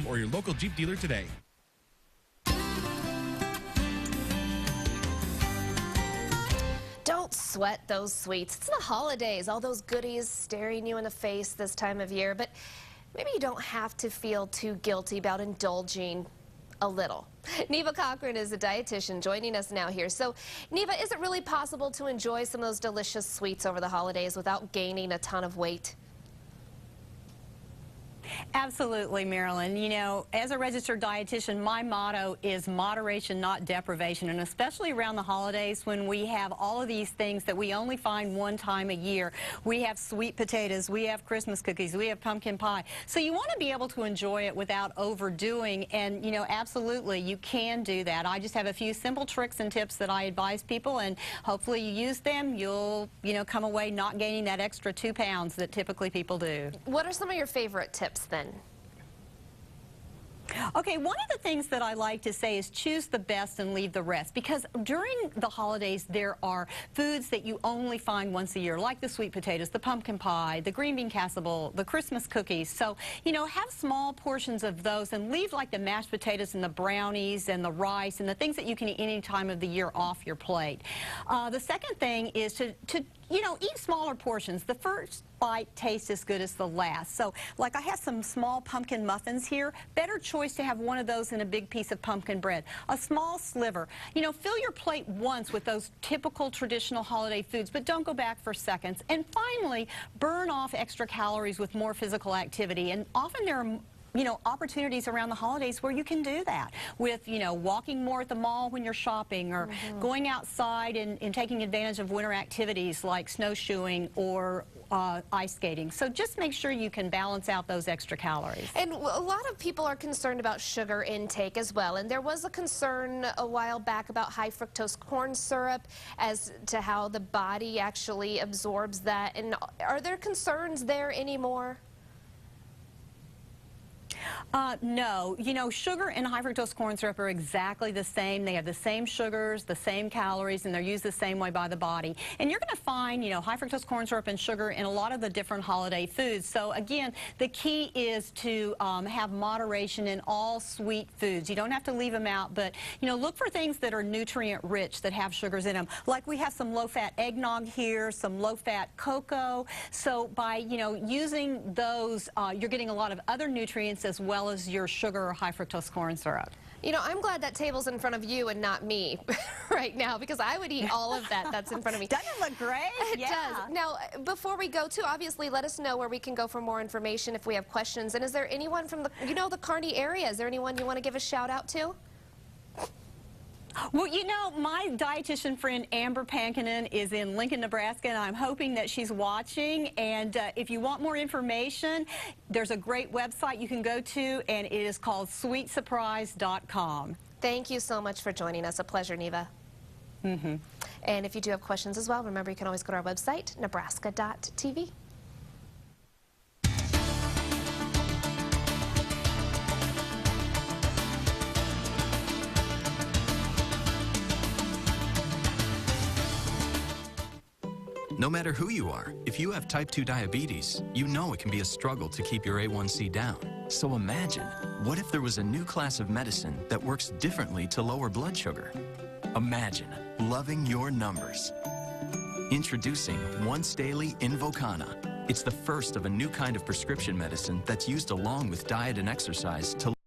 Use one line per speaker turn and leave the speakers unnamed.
or your local Jeep dealer today.
Don't sweat those sweets. It's the holidays, all those goodies staring you in the face this time of year, but maybe you don't have to feel too guilty about indulging a little. Neva Cochran is a dietitian joining us now here. So, Neva, is it really possible to enjoy some of those delicious sweets over the holidays without gaining a ton of weight?
Absolutely, Marilyn. You know, as a registered dietitian, my motto is moderation, not deprivation, and especially around the holidays when we have all of these things that we only find one time a year. We have sweet potatoes, we have Christmas cookies, we have pumpkin pie. So you want to be able to enjoy it without overdoing, and, you know, absolutely, you can do that. I just have a few simple tricks and tips that I advise people, and hopefully you use them. You'll, you know, come away not gaining that extra 2 pounds that typically people do.
What are some of your favorite tips then?
Okay, one of the things that I like to say is choose the best and leave the rest, because during the holidays there are foods that you only find once a year, like the sweet potatoes, the pumpkin pie, the green bean casserole, the Christmas cookies. So, you know, have small portions of those and leave like the mashed potatoes and the brownies and the rice and the things that you can eat any time of the year off your plate. The second thing is to you know, eat smaller portions. The first bite tastes as good as the last. So, like, I have some small pumpkin muffins here. Better choice to have one of those than a big piece of pumpkin bread. A small sliver. You know, fill your plate once with those typical traditional holiday foods, but don't go back for seconds. And finally, burn off extra calories with more physical activity. And often there are, you know, opportunities around the holidays where you can do that with, you know, walking more at the mall when you're shopping, or going outside and taking advantage of winter activities like snowshoeing or ice skating. So just make sure you can balance out those extra calories.
And a lot of people are concerned about sugar intake as well. And there was a concern a while back about high fructose corn syrup as to how the body actually absorbs that. And are there concerns there anymore?
No. You know, sugar and high fructose corn syrup are exactly the same. They have the same sugars, the same calories, and they're used the same way by the body. And you're going to find, you know, high fructose corn syrup and sugar in a lot of the different holiday foods. So, again, the key is to have moderation in all sweet foods. You don't have to leave them out, but, you know, look for things that are nutrient-rich that have sugars in them. Like we have some low-fat eggnog here, some low-fat cocoa. So by, you know, using those, you're getting a lot of other nutrients as well as your sugar or high fructose corn syrup.
You know, I'm glad that table's in front of you and not me right now, because I would eat all of that that's in front of me.
Doesn't it look great?
It does. Now, before we go to, obviously, let us know where we can go for more information if we have questions. And is there anyone from the, you know, the Kearney area? Is there anyone you want to give a shout out to?
Well, you know, my dietitian friend Amber Pankinen is in Lincoln, Nebraska, and I'm hoping that she's watching. And if you want more information, there's a great website you can go to, and it is called sweetsurprise.com.
Thank you so much for joining us. A pleasure, Neva. And if you do have questions as well, remember you can always go to our website, nebraska.tv.
No matter who you are, if you have type 2 diabetes, you know it can be a struggle to keep your A1C down. So imagine, what if there was a new class of medicine that works differently to lower blood sugar? Imagine loving your numbers. Introducing Once Daily Invokana. It's the first of a new kind of prescription medicine that's used along with diet and exercise to